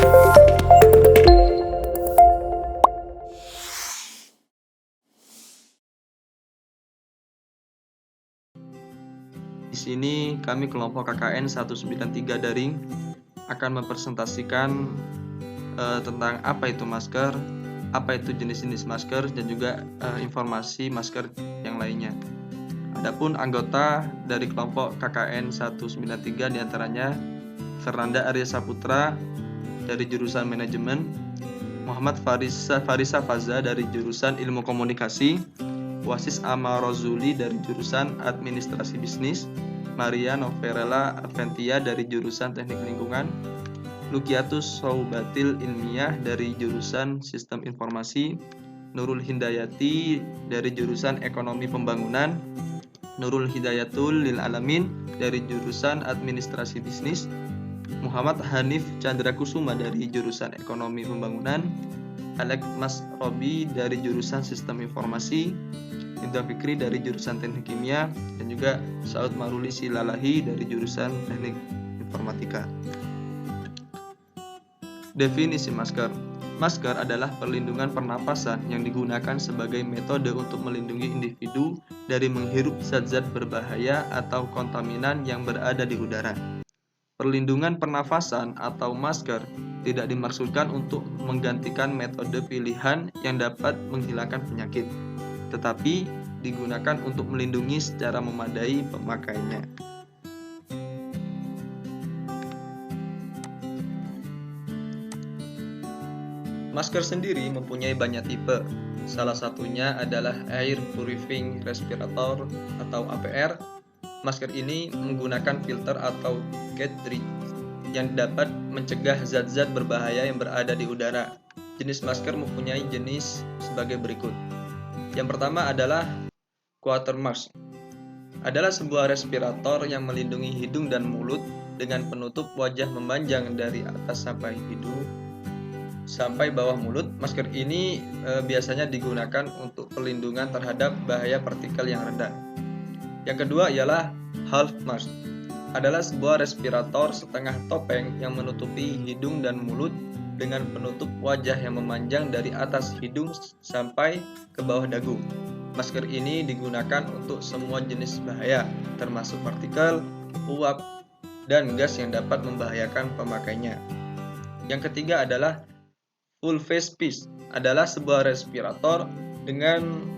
Di sini kami kelompok KKN 193 Daring akan mempresentasikan tentang apa itu masker, apa itu jenis-jenis masker, dan juga informasi masker yang lainnya. Adapun anggota dari kelompok KKN 193 diantaranya Fernanda Arya Saputra dari jurusan Manajemen, Muhammad Farisa Faza dari jurusan Ilmu Komunikasi, Wasis Amarozuli dari jurusan Administrasi Bisnis, Maria Noverella Aventia dari jurusan Teknik Lingkungan, Lukiatus Soubatil Ilmiah dari jurusan Sistem Informasi, Nurul Hindayati dari jurusan Ekonomi Pembangunan, Nurul Hidayatul Lil Alamin dari jurusan Administrasi Bisnis, Muhammad Hanif Chandra Kusuma dari jurusan Ekonomi Pembangunan, Alex Mas Robi dari jurusan Sistem Informasi, Indra Fikri dari jurusan Teknik Kimia, dan juga Saud Maruli Silalahi dari jurusan Teknik Informatika. Definisi masker. Masker adalah perlindungan pernapasan yang digunakan sebagai metode untuk melindungi individu dari menghirup zat-zat berbahaya atau kontaminan yang berada di udara. Perlindungan pernafasan atau masker tidak dimaksudkan untuk menggantikan metode pilihan yang dapat menghilangkan penyakit, tetapi digunakan untuk melindungi secara memadai pemakainya. Masker sendiri mempunyai banyak tipe. Salah satunya adalah Air Purifying Respirator atau APR. Masker ini menggunakan filter atau cartridge yang dapat mencegah zat-zat berbahaya yang berada di udara. Jenis masker mempunyai jenis sebagai berikut. Yang pertama adalah Quarter Mask. Adalah sebuah respirator yang melindungi hidung dan mulut dengan penutup wajah memanjang dari atas sampai hidung sampai bawah mulut. Masker ini biasanya digunakan untuk perlindungan terhadap bahaya partikel yang rendah. Yang kedua ialah Half Mask. Adalah sebuah respirator setengah topeng yang menutupi hidung dan mulut dengan penutup wajah yang memanjang dari atas hidung sampai ke bawah dagu. Masker ini digunakan untuk semua jenis bahaya, termasuk partikel, uap, dan gas yang dapat membahayakan pemakainya. Yang ketiga adalah Full Face Mask. Adalah sebuah respirator dengan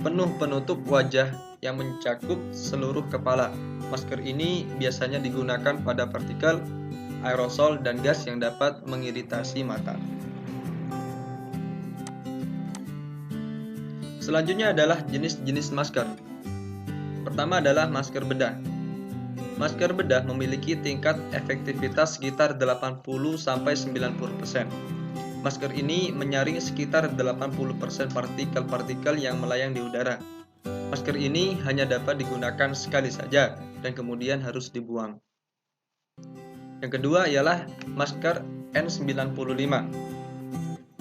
penuh penutup wajah yang mencakup seluruh kepala. Masker ini biasanya digunakan pada partikel, aerosol, dan gas yang dapat mengiritasi mata. Selanjutnya adalah jenis-jenis masker. Pertama adalah masker bedah. Masker bedah memiliki tingkat efektivitas sekitar 80-90%. Masker ini menyaring sekitar 80% partikel-partikel yang melayang di udara. Masker ini hanya dapat digunakan sekali saja dan kemudian harus dibuang. Yang kedua ialah masker N95.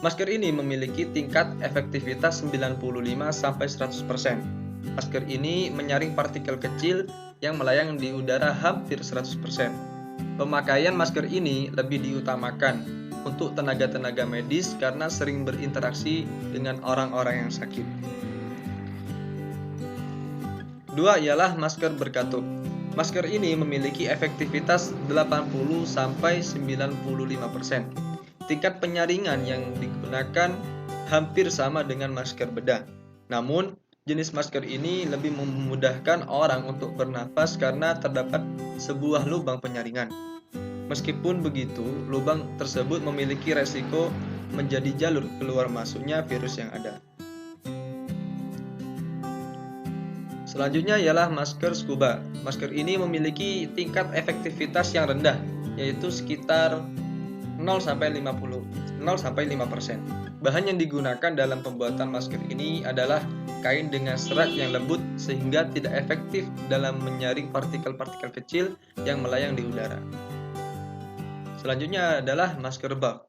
Masker ini memiliki tingkat efektivitas 95-100%. Masker ini menyaring partikel kecil yang melayang di udara hampir 100%. Pemakaian masker ini lebih diutamakan untuk tenaga-tenaga medis karena sering berinteraksi dengan orang-orang yang sakit. Dua ialah masker berkatup. Masker ini memiliki efektivitas 80-95%. Tingkat penyaringan yang digunakan hampir sama dengan masker bedah. Namun, jenis masker ini lebih memudahkan orang untuk bernafas karena terdapat sebuah lubang penyaringan. Meskipun begitu, lubang tersebut memiliki resiko menjadi jalur keluar masuknya virus yang ada. Selanjutnya ialah masker scuba. Masker ini memiliki tingkat efektivitas yang rendah, yaitu sekitar 0-5%. Bahan yang digunakan dalam pembuatan masker ini adalah kain dengan serat yang lembut sehingga tidak efektif dalam menyaring partikel-partikel kecil yang melayang di udara. Selanjutnya adalah masker buff.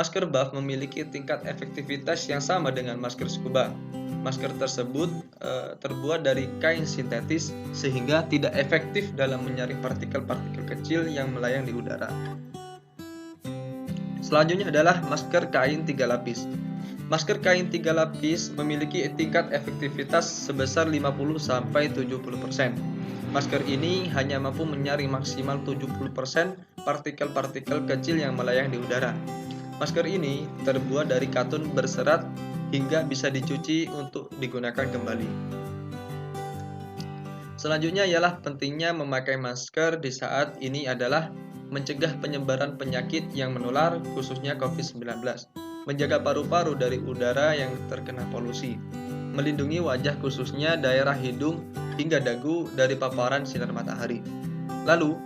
Masker buff memiliki tingkat efektivitas yang sama dengan masker scuba. Masker tersebut terbuat dari kain sintetis sehingga tidak efektif dalam menyaring partikel-partikel kecil yang melayang di udara. Selanjutnya adalah masker kain 3 lapis. Masker kain 3 lapis memiliki tingkat efektivitas sebesar 50-70%. Masker ini hanya mampu menyaring maksimal 70% partikel-partikel kecil yang melayang di udara. Masker ini terbuat dari katun berserat hingga bisa dicuci untuk digunakan kembali. Selanjutnya ialah pentingnya memakai masker di saat ini adalah mencegah penyebaran penyakit yang menular, khususnya COVID-19, menjaga paru-paru dari udara yang terkena polusi, melindungi wajah khususnya daerah hidung hingga dagu dari paparan sinar matahari. Lalu,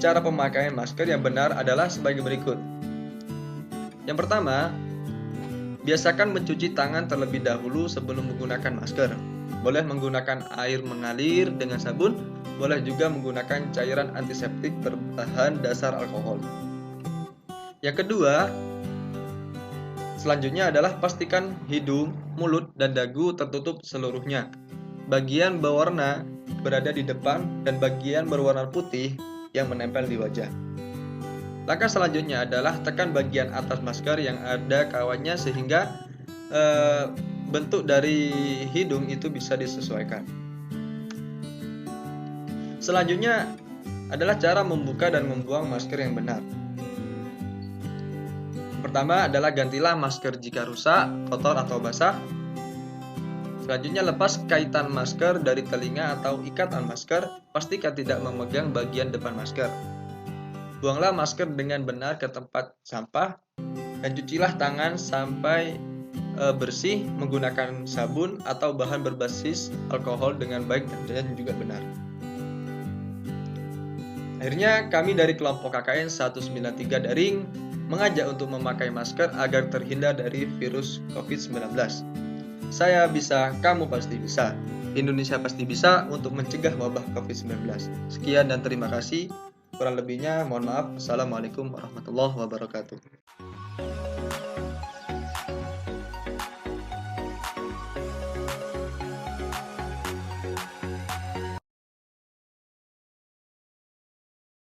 cara pemakaian masker yang benar adalah sebagai berikut. Yang pertama, biasakan mencuci tangan terlebih dahulu sebelum menggunakan masker. Boleh menggunakan air mengalir dengan sabun, boleh juga menggunakan cairan antiseptik berbahan dasar alkohol. Yang kedua, selanjutnya adalah pastikan hidung, mulut, dan dagu tertutup seluruhnya. Bagian berwarna berada di depan dan bagian berwarna putih yang menempel di wajah. Langkah selanjutnya adalah tekan bagian atas masker yang ada kawatnya sehingga bentuk dari hidung itu bisa disesuaikan. Selanjutnya adalah cara membuka dan membuang masker yang benar. Pertama adalah gantilah masker jika rusak, kotor atau basah. Selanjutnya lepas kaitan masker dari telinga atau ikatan masker, pastikan tidak memegang bagian depan masker. Buanglah masker dengan benar ke tempat sampah dan cucilah tangan sampai bersih menggunakan sabun atau bahan berbasis alkohol dengan baik dan juga benar. Akhirnya kami dari kelompok KKN 193 Daring mengajak untuk memakai masker agar terhindar dari virus COVID-19. Saya bisa, kamu pasti bisa. Indonesia pasti bisa untuk mencegah wabah COVID-19. Sekian dan terima kasih. Kurang lebihnya mohon maaf. Assalamualaikum warahmatullahi wabarakatuh.